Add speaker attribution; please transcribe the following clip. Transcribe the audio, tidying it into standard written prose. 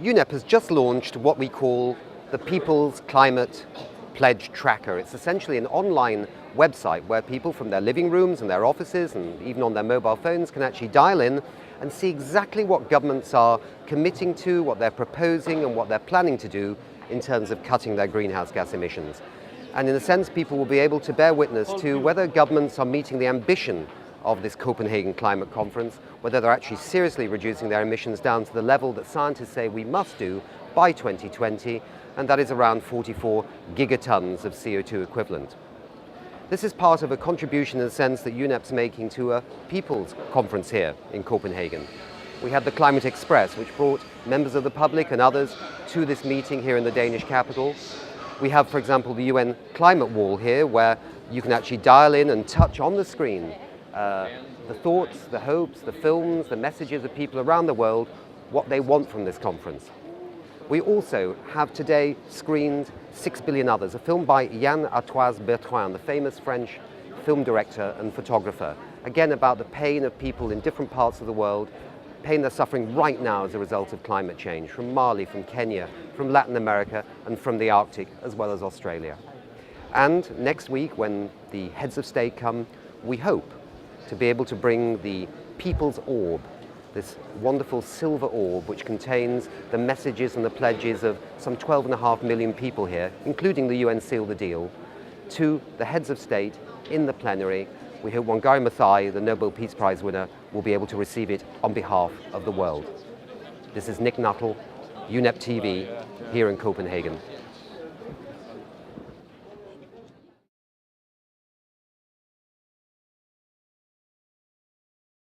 Speaker 1: UNEP has just launched what we call the People's Climate Pledge Tracker. It's essentially an online website where people from their living rooms and their offices and even on their mobile phones can actually dial in and see exactly what governments are committing to, what they're proposing and what they're planning to do in terms of cutting their greenhouse gas emissions. And in a sense, people will be able to bear witness to whether governments are meeting the ambition of this Copenhagen Climate Conference, whether they're actually seriously reducing their emissions down to the level that scientists say we must do by 2020, and that is around 44 gigatons of CO2 equivalent. This is part of a contribution in the sense that UNEP's making to a people's conference here in Copenhagen. We had the Climate Express, which brought members of the public and others to this meeting here in the Danish capital. We have, for example, the UN climate wall here, where you can actually dial in and touch on the screen the thoughts, the hopes, the films, the messages of people around the world, what they want from this conference. We also have today screened 6 Billion Others, a film by Yann-Arthus Bertrand, the famous French film director and photographer, again about the pain of people in different parts of the world, pain they're suffering right now as a result of climate change, from Mali, from Kenya, from Latin America and from the Arctic, as well as Australia. And next week, when the heads of state come, we hope to be able to bring the People's Orb, this wonderful silver orb which contains the messages and the pledges of some 12.5 million people here, including the UN Seal the Deal, to the heads of state in the plenary. We hope Wangari Maathai, the Nobel Peace Prize winner, will be able to receive it on behalf of the world. This is Nick Nuttall, UNEP TV, here in Copenhagen.